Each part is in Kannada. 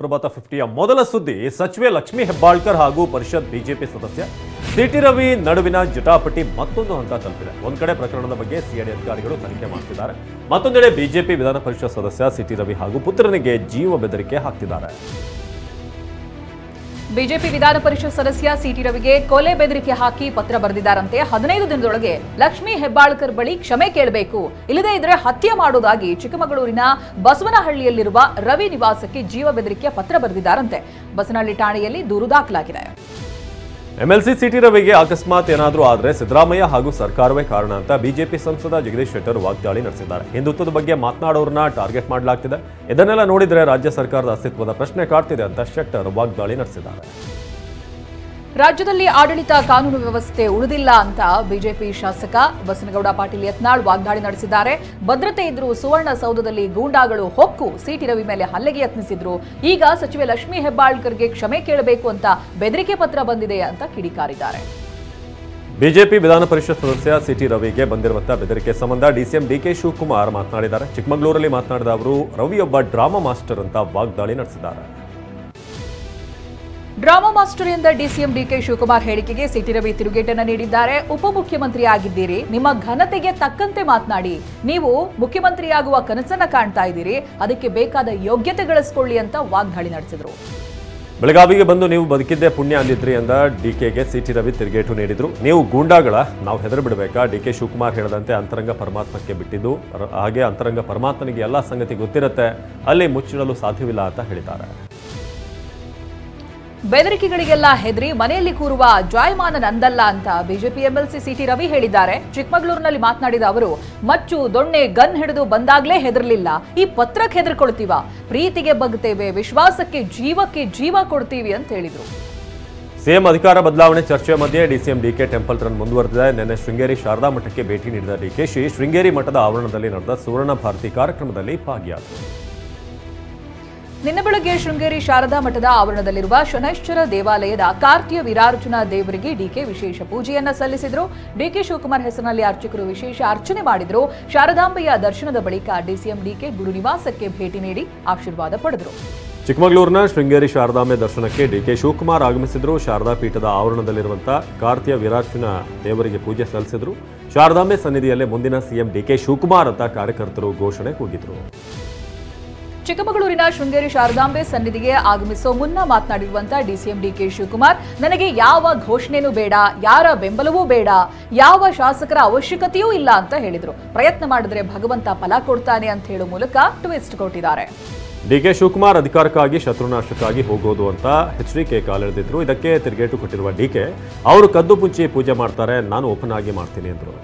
ಪ್ರಭಾತ 50ಯ ಮೊದಲ ಸುದ್ದಿ ಸಚಿವೆ ಲಕ್ಷ್ಮೀ ಹೆಬ್ಬಾಳ್ಕರ್ ಹಾಗೂ ಪರಿಷತ್ ಬಿಜೆಪಿ ಸದಸ್ಯ ಸಿಟಿ ರವಿ ನಡುವಿನ ಜಟಾಪಟಿ ಮತ್ತೊಂದು ಹಂತ ತಲುಪಿದೆ. ಒಂದ್ ಕಡೆ ಪ್ರಕರಣದ ಬಗ್ಗೆ ಸಿಐಡಿ ಅಧಿಕಾರಿಗಳು ತನಿಖೆ ಮಾಡ್ತಿದ್ದಾರೆ, ಮತ್ತೊಂದೆಡೆ ಬಿಜೆಪಿ ವಿಧಾನ ಪರಿಷತ್ ಸದಸ್ಯ ಸಿಟಿ ರವಿ ಹಾಗೂ ಪುತ್ರನಿಗೆ ಜೀವ ಬೆದರಿಕೆ ಹಾಕ್ತಿದ್ದಾರೆ. ಬಿಜೆಪಿ ವಿಧಾನ ಪರಿಷತ್ ಸದಸ್ಯ ಸಿಟಿ ರವಿಗೆ ಕೊಲೆ ಬೆದರಿಕೆ ಹಾಕಿ ಪತ್ರ ಬರೆದಿದ್ದಾರಂತೆ. 15 ದಿನದೊಳಗೆ ಲಕ್ಷ್ಮೀ ಹೆಬ್ಬಾಳ್ಕರ್ ಬಳಿ ಕ್ಷಮೆ ಕೇಳಬೇಕು, ಇಲ್ಲದೇ ಇದ್ರೆ ಹತ್ಯೆ ಮಾಡುವುದಾಗಿ ಚಿಕ್ಕಮಗಳೂರಿನ ಬಸವನಹಳ್ಳಿಯಲ್ಲಿರುವ ರವಿ ನಿವಾಸಕ್ಕೆ ಜೀವ ಬೆದರಿಕೆಯ ಪತ್ರ ಬರೆದಿದ್ದಾರಂತೆ. ಬಸವನಹಳ್ಳಿ ಠಾಣೆಯಲ್ಲಿ ದೂರು ದಾಖಲಾಗಿದೆ. ಎಂಎಲ್ಸಿ ಸಿಟಿ ರವಿಗೆ ಅಕಸ್ಮಾತ್ ಏನಾದರೂ ಆದರೆ ಸಿದ್ದರಾಮಯ್ಯ ಹಾಗೂ ಸರ್ಕಾರವೇ ಕಾರಣ ಅಂತ ಬಿಜೆಪಿ ಸಂಸದ ಜಗದೀಶ್ ಶೆಟ್ಟರ್ ವಾಗ್ದಾಳಿ ನಡೆಸಿದ್ದಾರೆ. ಹಿಂದುತ್ವದ ಬಗ್ಗೆ ಮಾತನಾಡೋರನ್ನ ಟಾರ್ಗೆಟ್ ಮಾಡಲಾಗ್ತಿದೆ, ಇದನ್ನೆಲ್ಲ ನೋಡಿದ್ರೆ ರಾಜ್ಯ ಸರ್ಕಾರದ ಅಸ್ತಿತ್ವದ ಪ್ರಶ್ನೆ ಕಾಡ್ತಿದೆ ಅಂತ ಶೆಟ್ಟರ್ ವಾಗ್ದಾಳಿ ನಡೆಸಿದ್ದಾರೆ. ರಾಜ್ಯದಲ್ಲಿ ಆಡಳಿತ ಕಾನೂನು ವ್ಯವಸ್ಥೆ ಉಳಿದಿಲ್ಲ ಅಂತ ಬಿಜೆಪಿ ಶಾಸಕ ಬಸನಗೌಡ ಪಾಟೀಲ್ ಯತ್ನಾಳ್ ವಾಗ್ದಾಳಿ ನಡೆಸಿದ್ದಾರೆ. ಭದ್ರತೆ ಇದ್ರೂ ಸುವರ್ಣಸೌಧದಲ್ಲಿ ಗೂಂಡಾಗಳು ಹೊಕ್ಕು ಸಿಟಿ ರವಿ ಮೇಲೆ ಹಲ್ಲೆಗೆ ಯತ್ನಿಸಿದ್ರು. ಈಗ ಸಚಿವೆ ಲಕ್ಷ್ಮೀ ಹೆಬ್ಬಾಳ್ಕರ್ಗೆ ಕ್ಷಮೆ ಕೇಳಬೇಕು ಅಂತ ಬೆದರಿಕೆ ಪತ್ರ ಬಂದಿದೆ ಅಂತ ಕಿಡಿಕಾರಿದ್ದಾರೆ. ಬಿಜೆಪಿ ವಿಧಾನ ಪರಿಷತ್ ಸದಸ್ಯ ಸಿಟಿ ರವಿಗೆ ಬಂದಿರುವಂತಹ ಬೆದರಿಕೆ ಸಂಬಂಧ ಡಿಸಿಎಂ ಡಿಕೆ ಶಿವಕುಮಾರ್ ಮಾತನಾಡಿದ್ದಾರೆ. ಚಿಕ್ಕಮಗಳೂರಲ್ಲಿ ಮಾತನಾಡಿದ ಅವರು ರವಿಯೊಬ್ಬ ಡ್ರಾಮಾ ಮಾಸ್ಟರ್ ಅಂತ ವಾಗ್ದಾಳಿ ನಡೆಸಿದ್ದಾರೆ. ಡ್ರಾಮಾ ಮಾಸ್ಟರ್ ಎಂದ ಡಿಸಿಎಂ ಡಿಕೆ ಶಿವಕುಮಾರ್ ಹೇಳಿಕೆಗೆ ಸಿಟಿ ರವಿ ತಿರುಗೇಟನ್ನು ನೀಡಿದ್ದಾರೆ. ಉಪಮುಖ್ಯಮಂತ್ರಿ ಆಗಿದ್ದೀರಿ, ನಿಮ್ಮ ಘನತೆಗೆ ತಕ್ಕಂತೆ ಮಾತನಾಡಿ. ನೀವು ಮುಖ್ಯಮಂತ್ರಿಯಾಗುವ ಕನಸನ್ನ ಕಾಣ್ತಾ ಇದ್ದೀರಿ, ಅದಕ್ಕೆ ಬೇಕಾದ ಯೋಗ್ಯತೆ ಗಳಿಸಿಕೊಳ್ಳಿ ಅಂತ ವಾಗ್ದಾಳಿ ನಡೆಸಿದ್ರು. ಬೆಳಗಾವಿಗೆ ಬಂದು ನೀವು ಬದುಕಿದ್ದೇ ಪುಣ್ಯ ಅಂದಿದ್ರಿ ಎಂದ ಡಿಕೆಗೆ ಸಿಟಿ ರವಿ ತಿರುಗೇಟು ನೀಡಿದ್ರು. ನೀವು ಗೂಂಡಾಗಳ, ನಾವು ಹೆದರು ಬಿಡಬೇಕಾ? ಡಿಕೆ ಶಿವಕುಮಾರ್ ಹೇಳದಂತೆ ಅಂತರಂಗ ಪರಮಾತ್ಮಕ್ಕೆ ಬಿಟ್ಟಿದ್ದು, ಹಾಗೆ ಅಂತರಂಗ ಪರಮಾತ್ಮನಿಗೆ ಎಲ್ಲ ಸಂಗತಿ ಗೊತ್ತಿರುತ್ತೆ, ಅಲ್ಲಿ ಮುಚ್ಚಿಡಲು ಸಾಧ್ಯವಿಲ್ಲ ಅಂತ ಹೇಳಿದ್ದಾರೆ. ಬೆದರಿಕೆಗಳಿಗೆಲ್ಲ ಹೆದರಿ ಮನೆಯಲ್ಲಿ ಕೂರುವ ಜಾಯಮಾನ ನಂದಲ್ಲ ಅಂತ ಬಿಜೆಪಿ ಎಂಎಲ್ಸಿ ಸಿಟಿ ರವಿ ಹೇಳಿದ್ದಾರೆ. ಚಿಕ್ಕಮಗಳೂರಿನಲ್ಲಿ ಮಾತನಾಡಿದ ಅವರು, ಮಚ್ಚು ದೊಣ್ಣೆ ಗನ್ ಹಿಡಿದು ಬಂದಾಗ್ಲೇ ಹೆದರ್ಲಿಲ್ಲ, ಈ ಪತ್ರಕ್ಕೆ ಹೆದರ್ಕೊಳ್ತೀವ, ಪ್ರೀತಿಗೆ ಬಗ್ತೇವೆ, ವಿಶ್ವಾಸಕ್ಕೆ ಜೀವಕ್ಕೆ ಜೀವ ಕೊಡ್ತೀವಿ ಅಂತ ಹೇಳಿದ್ರು. ಸಿಎಂ ಅಧಿಕಾರ ಬದಲಾವಣೆ ಚರ್ಚೆ ಮಧ್ಯೆ ಡಿಸಿಎಂ ಡಿಕೆ ಟೆಂಪಲ್ ರನ್ ಮುಂದುವರೆದಿದೆ. ನಿನ್ನೆ ಶೃಂಗೇರಿ ಶಾರದಾ ಮಠಕ್ಕೆ ಭೇಟಿ ನೀಡಿದ ಡಿಕೆಶಿ ಶೃಂಗೇರಿ ಮಠದ ಆವರಣದಲ್ಲಿ ನಡೆದ ಸುವರ್ಣ ಭಾರತಿ ಕಾರ್ಯಕ್ರಮದಲ್ಲಿ ಭಾಗಿಯಾದರು. ನಿನ್ನೆ ಬೆಳಗ್ಗೆ ಶೃಂಗೇರಿ ಶಾರದಾ ಮಠದ ಆವರಣದಲ್ಲಿರುವ ಶನೈಶ್ಚರ ದೇವಾಲಯದ ಕಾರ್ತಿಯ ವಿರಾರ್ಚನಾ ದೇವರಿಗೆ ಡಿಕೆ ವಿಶೇಷ ಪೂಜೆಯನ್ನ ಸಲ್ಲಿಸಿದ್ರು. ಡಿಕೆ ಶಿವಕುಮಾರ್ ಹೆಸರಿನಲ್ಲಿ ಅರ್ಚಕರು ವಿಶೇಷ ಅರ್ಚನೆ ಮಾಡಿದ್ರು. ಶಾರದಾಂಬೆಯ ದರ್ಶನದ ಬಳಿಕ ಡಿಸಿಎಂ ಡಿಕೆ ಗುರು ನಿವಾಸಕ್ಕೆ ಭೇಟಿ ನೀಡಿ ಆಶೀರ್ವಾದ ಪಡೆದರು. ಚಿಕ್ಕಮಗಳೂರಿನ ಶೃಂಗೇರಿ ಶಾರದಾಂಬೆ ದರ್ಶನಕ್ಕೆ ಡಿಕೆ ಶಿವಕುಮಾರ್ ಆಗಮಿಸಿದ್ರು. ಶಾರದಾ ಪೀಠದ ಆವರಣದಲ್ಲಿರುವಂತಹ ಕಾರ್ತಿಯ ವಿರಾರ್ಚನಾ ದೇವರಿಗೆ ಪೂಜೆ ಸಲ್ಲಿಸಿದ್ರು. ಶಾರದಾಂಬೆ ಸನ್ನಿಧಿಯಲ್ಲೇ ಮುಂದಿನ ಸಿಎಂ ಡಿಕೆ ಶಿವಕುಮಾರ್ ಅಂತ ಕಾರ್ಯಕರ್ತರು ಘೋಷಣೆ ಕೂಗಿದ್ರು. ಚಿಕ್ಕಮಗಳೂರಿನ ಶೃಂಗೇರಿ ಶಾರದಾಂಬೆ ಸನ್ನಿಧಿಗೆ ಆಗಮಿಸೋ ಮುನ್ನ ಮಾತನಾಡಿರುವಂತಹ ಡಿಸಿಎಂ ಡಿಕೆ ಶಿವಕುಮಾರ್, ನನಗೆ ಯಾವ ಘೋಷಣೆನೂ ಬೇಡ, ಯಾರ ಬೆಂಬಲವೂ ಬೇಡ, ಯಾವ ಶಾಸಕರ ಅವಶ್ಯಕತೆಯೂ ಇಲ್ಲ ಅಂತ ಹೇಳಿದ್ರು. ಪ್ರಯತ್ನ ಮಾಡಿದ್ರೆ ಭಗವಂತ ಫಲ ಕೊಡ್ತಾನೆ ಅಂತ ಹೇಳೋ ಮೂಲಕ ಟ್ವಿಸ್ಟ್ ಕೊಟ್ಟಿದ್ದಾರೆ. ಡಿಕೆ ಶಿವಕುಮಾರ್ ಅಧಿಕಾರಕ್ಕಾಗಿ ಶತ್ರುನಾಶಕ್ಕಾಗಿ ಹೋಗೋದು ಅಂತ ಎಚ್ಡಿಕೆ ಕಾಲೆಳೆದಿದ್ರು. ಇದಕ್ಕೆ ತಿರುಗೇಟು ಕೊಟ್ಟಿರುವ ಡಿಕೆ, ಅವರು ಕದ್ದು ಮುಚ್ಚಿ ಪೂಜೆ ಮಾಡ್ತಾರೆ, ನಾನು ಓಪನ್ ಆಗಿ ಮಾಡ್ತೀನಿ ಎಂದರು.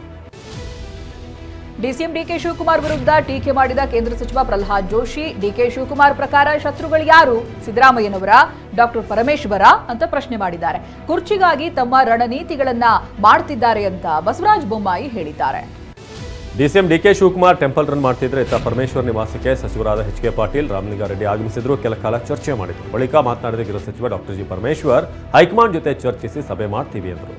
ಡಿಸಿಎಂ ಡಿಕೆ ಶಿವಕುಮಾರ್ ವಿರುದ್ಧ ಟೀಕೆ ಮಾಡಿದ ಕೇಂದ್ರ ಸಚಿವ ಪ್ರಹ್ಲಾದ್ ಜೋಶಿ, ಡಿಕೆ ಶಿವಕುಮಾರ್ ಪ್ರಕಾರ ಶತ್ರುಗಳು ಯಾರು, ಸಿದ್ದರಾಮಯ್ಯನವರ, ಡಾಕ್ಟರ್ ಪರಮೇಶ್ವರ ಅಂತ ಪ್ರಶ್ನೆ ಮಾಡಿದ್ದಾರೆ. ಕುರ್ಚಿಗಾಗಿ ತಮ್ಮ ರಣನೀತಿಗಳನ್ನ ಮಾಡ್ತಿದ್ದಾರೆ ಅಂತ ಬಸವರಾಜ ಬೊಮ್ಮಾಯಿ ಹೇಳಿದ್ದಾರೆ. DCM DK Shivakumar temple run ಮಾಡ್ತಿದ್ರೆ ಇತ್ತ ಪರಮೇಶ್ವರ್ ನಿವಾಸಕ್ಕೆ ಸಚಿವರಾದ ಎಚ್ ಕೆ ಪಾಟೀಲ್, ರಾಮಲಿಂಗಾರೆಡ್ಡಿ ಆಗಮಿಸಿದ್ರು. ಕೆಲ ಕಾಲ ಚರ್ಚೆ ಮಾಡಿದ್ರು. ಬಳಿಕ ಮಾತನಾಡಿದ ಗೃಹ ಸಚಿವ ಡಾಕ್ಟರ್ ಜಿ ಪರಮೇಶ್ವರ್, ಹೈಕಮಾಂಡ್ ಜೊತೆ ಚರ್ಚಿಸಿ ಸಭೆ ಮಾಡ್ತೀವಿ ಎಂದರು.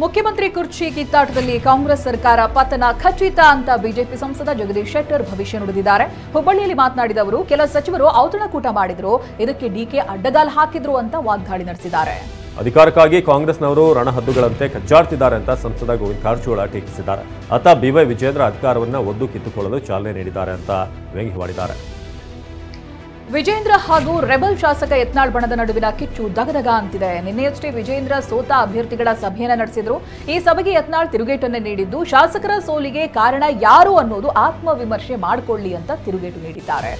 ಮುಖ್ಯಮಂತ್ರಿ ಕುರ್ಚಿ ಕಿತ್ತಾಟದಲ್ಲಿ ಕಾಂಗ್ರೆಸ್ ಸರ್ಕಾರ ಪತನ ಖಚಿತ ಅಂತ ಬಿಜೆಪಿ ಸಂಸದ ಜಗದೀಶ್ ಶೆಟ್ಟರ್ ಭವಿಷ್ಯ ನುಡಿದಿದ್ದಾರೆ. ಹುಬ್ಬಳ್ಳಿಯಲ್ಲಿ ಮಾತನಾಡಿದ ಅವರು, ಕೆಲ ಸಚಿವರು ಔತಣಕೂಟ ಮಾಡಿದ್ರು, ಇದಕ್ಕೆ ಡಿಕೆ ಅಡ್ಡಗಾಲು ಹಾಕಿದ್ರು ಅಂತ ವಾಗ್ದಾಳಿ ನಡೆಸಿದ್ದಾರೆ. ಅಧಿಕಾರಕ್ಕಾಗಿ ಕಾಂಗ್ರೆಸ್ನವರು ರಣಹದ್ದುಗಳಂತೆ ಕಚ್ಚಾಡ್ತಿದ್ದಾರೆ ಅಂತ ಸಂಸದ ಗೋವಿಂದ ಕಾರಜೋಳ ಟೀಕಿಸಿದ್ದಾರೆ. ಅತ್ತ ಬಿವೈ ವಿಜೇಂದ್ರ ಅಧಿಕಾರವನ್ನು ಒದ್ದು ಕಿತ್ತುಕೊಳ್ಳಲು ಚಾಲನೆ ನೀಡಿದ್ದಾರೆ ಅಂತ ವ್ಯಂಗ್ಯವಾಡಿದ್ದಾರೆ. ವಿಜೇಂದ್ರ ಹಾಗೂ ರೆಬಲ್ ಶಾಸಕ ಯತ್ನಾಳ್ ಬಣದ ನಡುವಿನ ಕಿಚ್ಚು ದಗದಗ ಅಂತಿದೆ. ನಿನ್ನೆಯಷ್ಟೇ ವಿಜೇಂದ್ರ ಸೋತ ಅಭ್ಯರ್ಥಿಗಳ ಸಭೆಯನ್ನ ನಡೆಸಿದ್ರು. ಈ ಸಭೆಗೆ ಯತ್ನಾಳ್ ತಿರುಗೇಟನ್ನು ನೀಡಿದ್ದು, ಶಾಸಕರ ಸೋಲಿಗೆ ಕಾರಣ ಯಾರು ಅನ್ನೋದು ಆತ್ಮವಿಮರ್ಶೆ ಮಾಡಿಕೊಳ್ಳಿ ಅಂತ ತಿರುಗೇಟು ನೀಡಿದ್ದಾರೆ.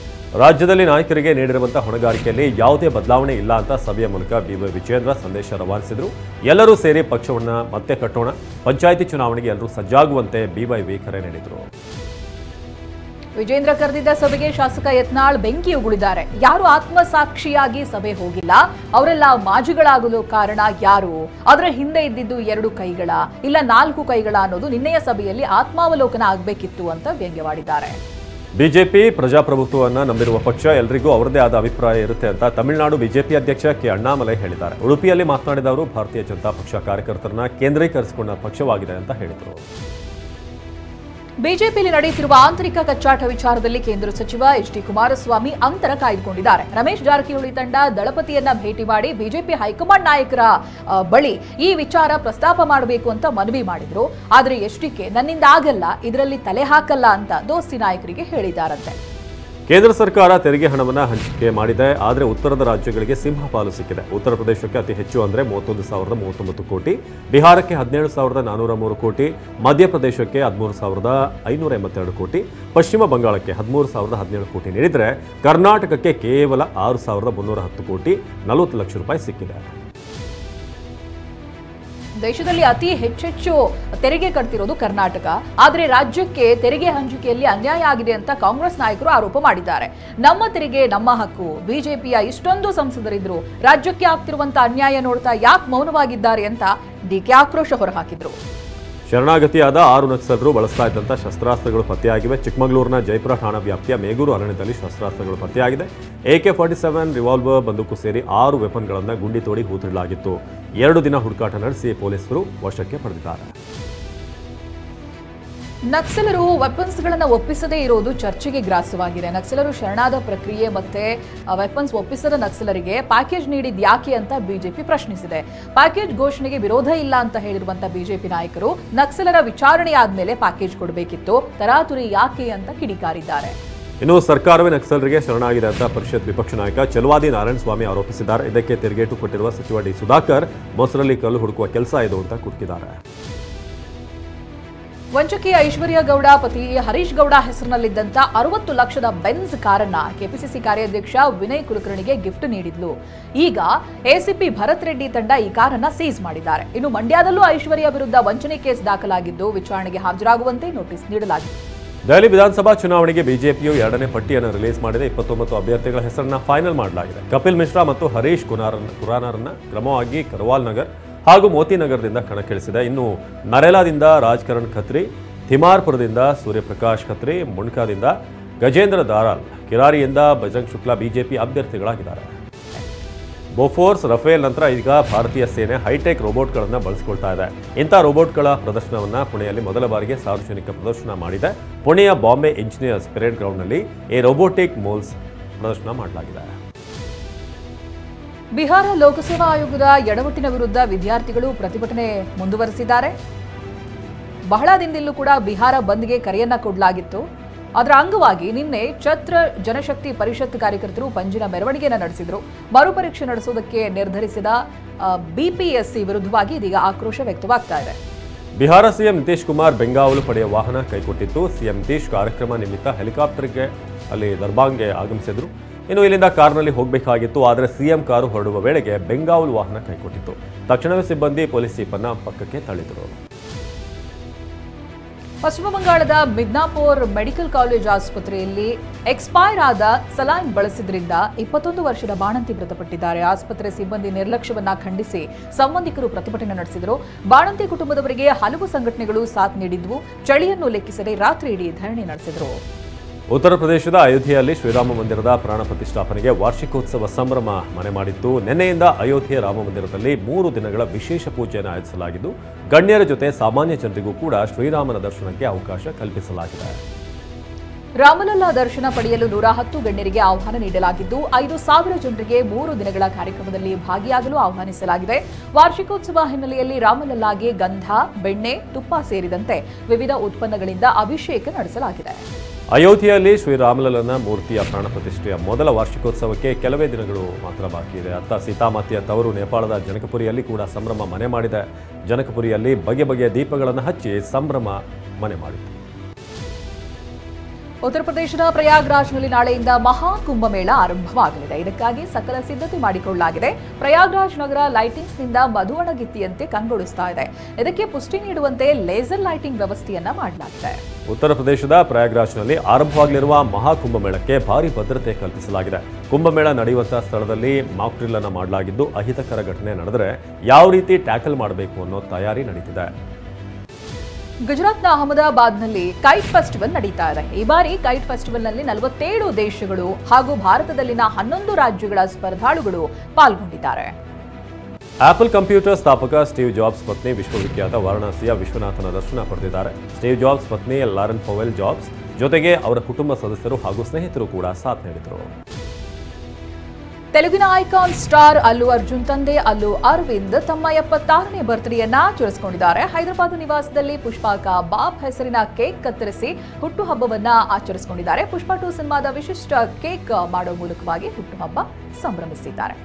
ರಾಜ್ಯದಲ್ಲಿ ನಾಯಕರಿಗೆ ನೀಡಿರುವಂತಹ ಹೊಣೆಗಾರಿಕೆಯಲ್ಲಿ ಯಾವುದೇ ಬದಲಾವಣೆ ಇಲ್ಲ ಅಂತ ಸಭೆಯ ಮೂಲಕ ಬಿವೈ ವಿಜೇಂದ್ರ ಸಂದೇಶ ರವಾನಿಸಿದ್ರು. ಎಲ್ಲರೂ ಸೇರಿ ಪಕ್ಷವನ್ನ ಮತ್ತೆ ಕಟ್ಟೋಣ, ಪಂಚಾಯಿತಿ ಚುನಾವಣೆಗೆ ಎಲ್ಲರೂ ಸಜ್ಜಾಗುವಂತೆ ಬಿವೈವಿ ಕರೆ ನೀಡಿದ್ರು. ವಿಜೇಂದ್ರ ಕರೆದಿದ್ದ ಸಭೆಗೆ ಶಾಸಕ ಯತ್ನಾಳ್ ಬೆಂಕಿ ಉಗುಳಿದ್ದಾರೆ. ಯಾರು ಆತ್ಮಸಾಕ್ಷಿಯಾಗಿ ಸಭೆ ಹೋಗಿಲ್ಲ, ಅವರೆಲ್ಲ ಮಾಜಿಗಳಾಗಲು ಕಾರಣ ಯಾರು? ಅದರ ಹಿಂದೆ ಇದ್ದಿದ್ದು 2 ಕೈಗಳ ಇಲ್ಲ 4 ಕೈಗಳ ಅನ್ನೋದು ನಿನ್ನೆಯ ಸಭೆಯಲ್ಲಿ ಆತ್ಮಾವಲೋಕನ ಆಗಬೇಕಿತ್ತು ಅಂತ ವ್ಯಂಗ್ಯವಾಡಿದ್ದಾರೆ. ಬಿಜೆಪಿ ಪ್ರಜಾಪ್ರಭುತ್ವವನ್ನು ನಂಬಿರುವ ಪಕ್ಷ, ಎಲ್ಲರಿಗೂ ಅವರದೇ ಆದ ಅಭಿಪ್ರಾಯ ಇರುತ್ತೆ ಅಂತ ತಮಿಳುನಾಡು ಬಿಜೆಪಿ ಅಧ್ಯಕ್ಷ ಕೆ ಅಣ್ಣಾಮಲೈ ಹೇಳಿದ್ದಾರೆ. ಉಡುಪಿಯಲ್ಲಿ ಮಾತನಾಡಿದ ಅವರು, ಭಾರತೀಯ ಜನತಾ ಪಕ್ಷ ಕಾರ್ಯಕರ್ತರನ್ನ ಕೇಂದ್ರೀಕರಿಸಿಕೊಂಡ ಪಕ್ಷವಾಗಿದೆ ಅಂತ ಹೇಳಿದರು. ಬಿಜೆಪಿಯಲ್ಲಿ ನಡೆಯುತ್ತಿರುವ ಆಂತರಿಕ ಕಚ್ಚಾಟ ವಿಚಾರದಲ್ಲಿ ಕೇಂದ್ರ ಸಚಿವ ಎಚ್.ಡಿ. ಕುಮಾರಸ್ವಾಮಿ ಅಂತರ ಕಾಯ್ದುಕೊಂಡಿದ್ದಾರೆ. ರಮೇಶ್ ಜಾರಕಿಹೊಳಿ ತಂಡ ದಳಪತಿಯನ್ನ ಭೇಟಿ ಮಾಡಿ ಬಿಜೆಪಿ ಹೈಕಮಾಂಡ್ ನಾಯಕರ ಬಳಿ ಈ ವಿಚಾರ ಪ್ರಸ್ತಾಪ ಮಾಡಬೇಕು ಅಂತ ಮನವಿ ಮಾಡಿದ್ರು. ಆದರೆ ಎಚ್.ಡಿ.ಕೆ ನನ್ನಿಂದ ಆಗಲ್ಲ, ಇದರಲ್ಲಿ ತಲೆ ಹಾಕಲ್ಲ ಅಂತ ದೋಸ್ತಿ ನಾಯಕರಿಗೆ ಹೇಳಿದ್ದಾರಂತೆ. ಕೇಂದ್ರ ಸರ್ಕಾರ ತೆರಿಗೆ ಹಣವನ್ನು ಹಂಚಿಕೆ ಮಾಡಿದೆ. ಆದರೆ ಉತ್ತರದ ರಾಜ್ಯಗಳಿಗೆ ಸಿಂಹಪಾಲು ಸಿಕ್ಕಿದೆ. ಉತ್ತರ ಪ್ರದೇಶಕ್ಕೆ ಅತಿ ಹೆಚ್ಚು ಅಂದರೆ 31,039 ಕೋಟಿ, ಬಿಹಾರಕ್ಕೆ 17,403 ಕೋಟಿ, ಮಧ್ಯಪ್ರದೇಶಕ್ಕೆ 13,582 ಕೋಟಿ, ಪಶ್ಚಿಮ ಬಂಗಾಳಕ್ಕೆ 13,017 ಕೋಟಿ ನೀಡಿದರೆ ಕರ್ನಾಟಕಕ್ಕೆ ಕೇವಲ 6,310 ಕೋಟಿ 40 ಲಕ್ಷ ರೂಪಾಯಿ ಸಿಕ್ಕಿದೆ. ದೇಶದಲ್ಲಿ ಅತಿ ಹೆಚ್ಚೆಚ್ಚು ತೆರಿಗೆ ಕಟ್ತಿರೋದು ಕರ್ನಾಟಕ. ಆದರೆ ರಾಜ್ಯಕ್ಕೆ ತೆರಿಗೆ ಹಂಚಿಕೆಯಲ್ಲಿ ಅನ್ಯಾಯ ಆಗಿದೆ ಅಂತ ಕಾಂಗ್ರೆಸ್ ನಾಯಕರು ಆರೋಪ ಮಾಡಿದ್ದಾರೆ. ನಮ್ಮ ತೆರಿಗೆ ನಮ್ಮ ಹಕ್ಕು, ಬಿಜೆಪಿಯ ಇಷ್ಟೊಂದು ಸಂಸದರಿದ್ರು ರಾಜ್ಯಕ್ಕೆ ಆಗ್ತಿರುವಂತ ಅನ್ಯಾಯ ನೋಡ್ತಾ ಯಾಕೆ ಮೌನವಾಗಿದ್ದಾರೆ ಅಂತ ಡಿಕೆ ಆಕ್ರೋಶ ಹೊರಹಾಕಿದ್ರು. ಶರಣಾಗತಿಯಾದ 6 ನಕ್ಸಲರು ಬಳಸ್ತಾ ಇದ್ದಂಥ ಶಸ್ತ್ರಾಸ್ತ್ರಗಳು ಪತ್ತೆಯಾಗಿವೆ. ಚಿಕ್ಕಮಗಳೂರಿನ ಜಯಪುರ ಠಾಣಾ ವ್ಯಾಪ್ತಿಯ ಮೇಗೂರು ಅರಣ್ಯದಲ್ಲಿ ಶಸ್ತ್ರಾಸ್ತ್ರಗಳು ಪತ್ತೆಯಾಗಿದೆ. AK-47 ರಿವಾಲ್ವರ್ ಬಂದೂಕು ಸೇರಿ 6 ವೆಪನ್ಗಳನ್ನು ಗುಂಡಿ ತೋಡಿ ಹೂತಿಡಲಾಗಿತ್ತು. 2 ದಿನ ಹುಡುಕಾಟ ನಡೆಸಿ ಪೊಲೀಸರು ವಶಕ್ಕೆ ಪಡೆದಿದ್ದಾರೆ. ನಕ್ಸಲರು ವೆಪನ್ಸ್ಗಳನ್ನು ಒಪ್ಪಿಸದೇ ಇರೋದು ಚರ್ಚೆಗೆ ಗ್ರಾಸವಾಗಿದೆ. ನಕ್ಸಲರು ಶರಣಾದ ಪ್ರಕ್ರಿಯೆ ಮತ್ತೆ ವೆಪನ್ಸ್ ಒಪ್ಪಿಸದ ನಕ್ಸಲರಿಗೆ ಪ್ಯಾಕೇಜ್ ನೀಡಿದ ಯಾಕೆ ಅಂತ ಬಿಜೆಪಿ ಪ್ರಶ್ನಿಸಿದೆ. ಪ್ಯಾಕೇಜ್ ಘೋಷಣೆಗೆ ವಿರೋಧ ಇಲ್ಲ ಅಂತ ಹೇಳಿರುವಂತಹ ಬಿಜೆಪಿ ನಾಯಕರು ನಕ್ಸಲರ ವಿಚಾರಣೆ ಆದ್ಮೇಲೆ ಪ್ಯಾಕೇಜ್ ಕೊಡಬೇಕಿತ್ತು, ತರಾತುರಿ ಯಾಕೆ ಅಂತ ಕಿಡಿಕಾರಿದ್ದಾರೆ. ಇನ್ನು ಸರ್ಕಾರವೇ ನಕ್ಸಲರಿಗೆ ಶರಣಾಗಿದೆ ಅಂತ ಪರಿಷತ್ ವಿಪಕ್ಷ ನಾಯಕ ಚಲವಾದಿ ನಾರಾಯಣಸ್ವಾಮಿ ಆರೋಪಿಸಿದ್ದಾರೆ. ಇದಕ್ಕೆ ತಿರುಗೇಟು ಕೊಟ್ಟಿರುವ ಸಚಿವ ಡಿ ಸುಧಾಕರ್ ಮೊಸರಲ್ಲಿ ಕಲ್ಲು ಹುಡುಕುವ ಕೆಲಸ ಇದು ಅಂತ ಕುಟುಕಿದ್ದಾರೆ. ವಂಚಕಿ ಐಶ್ವರ್ಯ ಗೌಡ ಪತಿ ಹರೀಶ್ ಗೌಡ ಹೆಸರಿನಲ್ಲಿದ್ದಂತ 60 ಲಕ್ಷದ ಬೆನ್ಸ್ ಕಾರನ್ನ ಕೆಪಿಸಿಸಿ ಕಾರ್ಯಾಧ್ಯಕ್ಷ ವಿನಯ್ ಕುಲಕರ್ಣಿಗೆ ಗಿಫ್ಟ್ ನೀಡಿದ್ಲು. ಈಗ ಎಸಿಪಿ ಭರತ್ ರೆಡ್ಡಿ ತಂಡ ಈ ಕಾರನ್ನ ಸೀಸ್ ಮಾಡಿದ್ದಾರೆ. ಇನ್ನು ಮಂಡ್ಯದಲ್ಲೂ ಐಶ್ವರ್ಯ ವಿರುದ್ಧ ವಂಚನೆ ಕೇಸ್ ದಾಖಲಾಗಿದ್ದು ವಿಚಾರಣೆಗೆ ಹಾಜರಾಗುವಂತೆ ನೋಟಿಸ್ ನೀಡಲಾಗಿದೆ. ದೆಹಲಿ ವಿಧಾನಸಭಾ ಚುನಾವಣೆಗೆ ಬಿಜೆಪಿಯು 2ನೇ ಪಟ್ಟಿಯನ್ನು ರಿಲೀಸ್ ಮಾಡಿದೆ. 29 ಅಭ್ಯರ್ಥಿಗಳ ಹೆಸರನ್ನ ಫೈನಲ್ ಮಾಡಲಾಗಿದೆ. ಕಪಿಲ್ ಮಿಶ್ರಾ ಮತ್ತು ಹರೀಶ್ ಖುರಾನರನ್ನ ಕ್ರಮವಾಗಿ ಕರ್ವಾಲ್ ನಗರ್ ಹಾಗೂ ಮೋತಿನಗರದಿಂದ ಕಣಕ್ಕಿಳಿಸಿದೆ. ಇನ್ನು ನರೇಲಾದಿಂದ ರಾಜ್ಕರಣ್ ಖತ್ರಿ, ಥಿಮಾರ್ಪುರದಿಂದ ಸೂರ್ಯಪ್ರಕಾಶ್ ಖತ್ರಿ, ಮುಣ್ಕಾದಿಂದ ಗಜೇಂದ್ರ ದಾರಾಲ್, ಕಿರಾರಿಯಿಂದ ಬಜರಂಗ್ ಶುಕ್ಲಾ ಬಿಜೆಪಿ ಅಭ್ಯರ್ಥಿಗಳಾಗಿದ್ದಾರೆ. ಬೋಫೋರ್ಸ್, ರಫೇಲ್ ನಂತರ ಈಗ ಭಾರತೀಯ ಸೇನೆ ಹೈಟೆಕ್ ರೋಬೋಟ್ಗಳನ್ನು ಬಳಸಿಕೊಳ್ತಾ ಇದೆ. ಇಂಥ ರೋಬೋಟ್ಗಳ ಪ್ರದರ್ಶನವನ್ನು ಪುಣೆಯಲ್ಲಿ ಮೊದಲ ಬಾರಿಗೆ ಸಾರ್ವಜನಿಕ ಪ್ರದರ್ಶನ ಮಾಡಿದೆ. ಪುಣೆಯ ಬಾಂಬೆ ಇಂಜಿನಿಯರ್ಸ್ ಪೆರೇಡ್ ಗ್ರೌಂಡ್ನಲ್ಲಿ ಈ ರೋಬೋಟಿಕ್ ಮೋಲ್ಸ್ ಪ್ರದರ್ಶನ ಮಾಡಲಾಗಿದೆ. ಬಿಹಾರ ಲೋಕಸೇವಾ ಆಯೋಗದ ಎಡವಟ್ಟಿನ ವಿರುದ್ಧ ವಿದ್ಯಾರ್ಥಿಗಳು ಪ್ರತಿಭಟನೆ ಮುಂದುವರೆಸಿದ್ದಾರೆ. ಬಹಳ ದಿನದಲ್ಲೂ ಕೂಡ ಬಿಹಾರ ಬಂದ್ಗೆ ಕರೆಯನ್ನ ಕೊಡಲಾಗಿತ್ತು. ಅದರ ಅಂಗವಾಗಿ ನಿನ್ನೆ ಛತ್ರ ಜನಶಕ್ತಿ ಪರಿಷತ್ ಕಾರ್ಯಕರ್ತರು ಪಂಜಿನ ಮೆರವಣಿಗೆಯನ್ನು ನಡೆಸಿದರು. ಮರುಪರೀಕ್ಷೆ ನಡೆಸುವುದಕ್ಕೆ ನಿರ್ಧರಿಸಿದ ಬಿಪಿಎಸ್ಸಿ ವಿರುದ್ಧವಾಗಿ ಇದೀಗ ಆಕ್ರೋಶ ವ್ಯಕ್ತವಾಗ್ತಾ ಇದೆ. ಬಿಹಾರ ಸಿಎಂ ನಿತೀಶ್ ಕುಮಾರ್ ಬೆಂಗಾವಲು ಪಡೆಯ ವಾಹನ ಕೈಕೊಟ್ಟಿತ್ತು. ಸಿಎಂ ನಿತೀಶ್ ಕಾರ್ಯಕ್ರಮ ನಿಮಿತ್ತ ಹೆಲಿಕಾಪ್ಟರ್ಗೆ ಅಲ್ಲಿ ದರ್ಬಾಂಗ್ಗೆ ಆಗಮಿಸಿದ್ರು. ಇನ್ನು ಇಲ್ಲಿಂದ ಕಾರ್ನಲ್ಲಿ ಹೋಗಬೇಕಾಗಿತ್ತು. ಆದರೆ ಸಿಎಂ ಕಾರು ಹೊರಡುವ ವೇಳೆಗೆ ಬೆಂಗಾವಲು ವಾಹನ ಕೈಕೊಟ್ಟಿತ್ತು. ತಕ್ಷಣವೇ ಸಿಬ್ಬಂದಿ ಪೊಲೀಸ್ ಜೀಪನ್ನು ಪಕ್ಕಕ್ಕೆ ತಳ್ಳಿದರು. ಪಶ್ಚಿಮ ಬಂಗಾಳದ ಮಿಡ್ನಾಪುರ್ ಮೆಡಿಕಲ್ ಕಾಲೇಜ್ ಆಸ್ಪತ್ರೆಯಲ್ಲಿ ಎಕ್ಸ್ಪೈರ್ ಆದ ಸಲಾನ್ ಬಳಸಿದ್ರಿಂದ 21 ವರ್ಷದ ಬಾಣಂತಿ ಮೃತಪಟ್ಟಿದ್ದಾರೆ. ಆಸ್ಪತ್ರೆ ಸಿಬ್ಬಂದಿ ನಿರ್ಲಕ್ಷ್ಯವನ್ನ ಖಂಡಿಸಿ ಸಂಬಂಧಿಕರು ಪ್ರತಿಭಟನೆ ನಡೆಸಿದರು. ಬಾಣಂತಿ ಕುಟುಂಬದವರಿಗೆ ಹಲವು ಸಂಘಟನೆಗಳು ಸಾಥ್ ನೀಡಿದ್ವು. ಚಳಿಯನ್ನು ಲೆಕ್ಕಿಸದೆ ರಾತ್ರಿ ಇಡೀ ಧರಣಿ ನಡೆಸಿದರು. ಉತ್ತರ ಪ್ರದೇಶದ ಅಯೋಧ್ಯೆಯಲ್ಲಿ ಶ್ರೀರಾಮ ಮಂದಿರದ ಪ್ರಾಣ ಪ್ರತಿಷ್ಠಾಪನೆಗೆ ವಾರ್ಷಿಕೋತ್ಸವ ಸಂಭ್ರಮ ಮನೆ ಮಾಡಿತ್ತು. ನಿನ್ನೆಯಿಂದ ಅಯೋಧ್ಯೆ ರಾಮ ಮಂದಿರದಲ್ಲಿ 3 ದಿನಗಳ ವಿಶೇಷ ಪೂಜೆಯನ್ನು ಆಯೋಜಿಸಲಾಗಿದ್ದು ಗಣ್ಯರ ಜೊತೆ ಸಾಮಾನ್ಯ ಜನರಿಗೂ ಕೂಡ ಶ್ರೀರಾಮನ ದರ್ಶನಕ್ಕೆ ಅವಕಾಶ ಕಲ್ಪಿಸಲಾಗಿದೆ. ರಾಮಲಲ್ಲಾ ದರ್ಶನ ಪಡೆಯಲು 110 ಗಣ್ಯರಿಗೆ ಆಹ್ವಾನ ನೀಡಲಾಗಿದ್ದು 5,000 ಜನರಿಗೆ 3 ದಿನಗಳ ಕಾರ್ಯಕ್ರಮದಲ್ಲಿ ಭಾಗಿಯಾಗಲು ಆಹ್ವಾನಿಸಲಾಗಿದೆ. ವಾರ್ಷಿಕೋತ್ಸವ ಹಿನ್ನೆಲೆಯಲ್ಲಿ ರಾಮಲಲ್ಲಾಗೆ ಗಂಧ, ಬೆಣ್ಣೆ, ತುಪ್ಪ ಸೇರಿದಂತೆ ವಿವಿಧ ಉತ್ಪನ್ನಗಳಿಂದ ಅಭಿಷೇಕ ನಡೆಸಲಾಗಿದೆ. ಅಯೋಧ್ಯೆಯಲ್ಲಿ ಶ್ರೀರಾಮಲಲ್ಲನ ಮೂರ್ತಿಯ ಪ್ರಾಣ ಪ್ರತಿಷ್ಠೆಯ ಮೊದಲ ವಾರ್ಷಿಕೋತ್ಸವಕ್ಕೆ ಕೆಲವೇ ದಿನಗಳು ಮಾತ್ರ ಬಾಕಿ ಇದೆ. ಅತ್ತ ಸೀತಾಮಾತೆಯ ತವರು ನೇಪಾಳದ ಜನಕಪುರಿಯಲ್ಲಿ ಕೂಡ ಸಂಭ್ರಮ ಮನೆ ಮಾಡಿದೆ. ಜನಕಪುರಿಯಲ್ಲಿ ಬಗೆ ಬಗೆಯ ದೀಪಗಳನ್ನು ಹಚ್ಚಿ ಸಂಭ್ರಮ ಮನೆ ಮಾಡಿತು. ಉತ್ತರ ಪ್ರದೇಶದ ಪ್ರಯಾಗ್ರಾಜ್ನಲ್ಲಿ ನಾಳೆಯಿಂದ ಮಹಾ ಕುಂಭಮೇಳ ಆರಂಭವಾಗಲಿದೆ. ಇದಕ್ಕಾಗಿ ಸಕಲ ಸಿದ್ಧತೆ ಮಾಡಿಕೊಳ್ಳಲಾಗಿದೆ. ಪ್ರಯಾಗ್ರಾಜ್ ನಗರ ಲೈಟಿಂಗ್ಸ್ನಿಂದ ಮಧುವಣಗಿತ್ತಿಯಂತೆ ಕಂಗೊಳಿಸ್ತಾ ಇದೆ. ಇದಕ್ಕೆ ಪುಷ್ಟಿ ನೀಡುವಂತೆ ಲೇಸರ್ ಲೈಟಿಂಗ್ ವ್ಯವಸ್ಥೆಯನ್ನ ಮಾಡಲಾಗಿದೆ. ಉತ್ತರ ಪ್ರದೇಶದ ಪ್ರಯಾಗ್ರಾಜ್ನಲ್ಲಿ ಆರಂಭವಾಗಲಿರುವ ಮಹಾ ಕುಂಭಮೇಳಕ್ಕೆ ಭಾರಿ ಭದ್ರತೆ ಕಲ್ಪಿಸಲಾಗಿದೆ. ಕುಂಭಮೇಳ ನಡೆಯುವಂತಹ ಸ್ಥಳದಲ್ಲಿ ಮಾಕ್ ಡ್ರಿಲ್ ಅನ್ನು ಮಾಡಲಾಗಿದ್ದು ಅಹಿತಕರ ಘಟನೆ ನಡೆದರೆ ಯಾವ ರೀತಿ ಟ್ಯಾಕಲ್ ಮಾಡಬೇಕು ಅನ್ನೋ ತಯಾರಿ ನಡೀತಿದೆ. ಗುಜರಾತ್ನ ಅಹಮದಾಬಾದ್ನಲ್ಲಿ ಕೈಟ್ ಫೆಸ್ಟಿವಲ್ ನಡೀತಾ ಇದೆ. ಈ ಬಾರಿ ಕೈಟ್ ಫೆಸ್ಟಿವಲ್ನಲ್ಲಿ 47 ದೇಶಗಳು ಹಾಗೂ ಭಾರತದಲ್ಲಿನ 11 ರಾಜ್ಯಗಳ ಸ್ಪರ್ಧಾಳುಗಳು ಪಾಲ್ಗೊಂಡಿದ್ದಾರೆ. ಆಪಲ್ ಕಂಪ್ಯೂಟರ್ ಸ್ಥಾಪಕ ಸ್ಟೀವ್ ಜಾಬ್ಸ್ ಪತ್ನಿ ವಿಶ್ವವಿಖ್ಯಾತ ವಾರಣಾಸಿಯ ವಿಶ್ವನಾಥನ ದರ್ಶನ ಪಡೆದಿದ್ದಾರೆ. ಸ್ಟೀವ್ ಜಾಬ್ಸ್ ಪತ್ನಿ ಲಾರೆನ್ ಪವೆಲ್ ಜಾಬ್ಸ್ ಜೊತೆಗೆ ಅವರ ಕುಟುಂಬ ಸದಸ್ಯರು ಹಾಗೂ ಸ್ನೇಹಿತರು ಕೂಡ ಸಾಥ್ ನೀಡಿದರು. ತೆಲುಗಿನ ಐಕಾನ್ ಸ್ಟಾರ್ ಅಲ್ಲು ಅರ್ಜುನ್ ತಂದೆ ಅಲ್ಲು ಅರವಿಂದ್ ತಮ್ಮ 76ನೇ ಬರ್ತ್ಡೇಯನ್ನ ಆಚರಿಸಿಕೊಂಡಿದ್ದಾರೆ. ಹೈದರಾಬಾದ್ ನಿವಾಸದಲ್ಲಿ ಪುಷ್ಪಾ ಕಾ ಬಾಪ್ ಹೆಸರಿನ ಕೇಕ್ ಕತ್ತರಿಸಿ ಹುಟ್ಟುಹಬ್ಬವನ್ನ ಆಚರಿಸಿಕೊಂಡಿದ್ದಾರೆ. ಪುಷ್ಪಾ 2 ಸಿನಿಮಾದ ವಿಶಿಷ್ಟ ಕೇಕ್ ಮಾಡೋ ಮೂಲಕವಾಗಿ ಹುಟ್ಟುಹಬ್ಬ ಸಂಭ್ರಮಿಸಿದ್ದಾರೆ.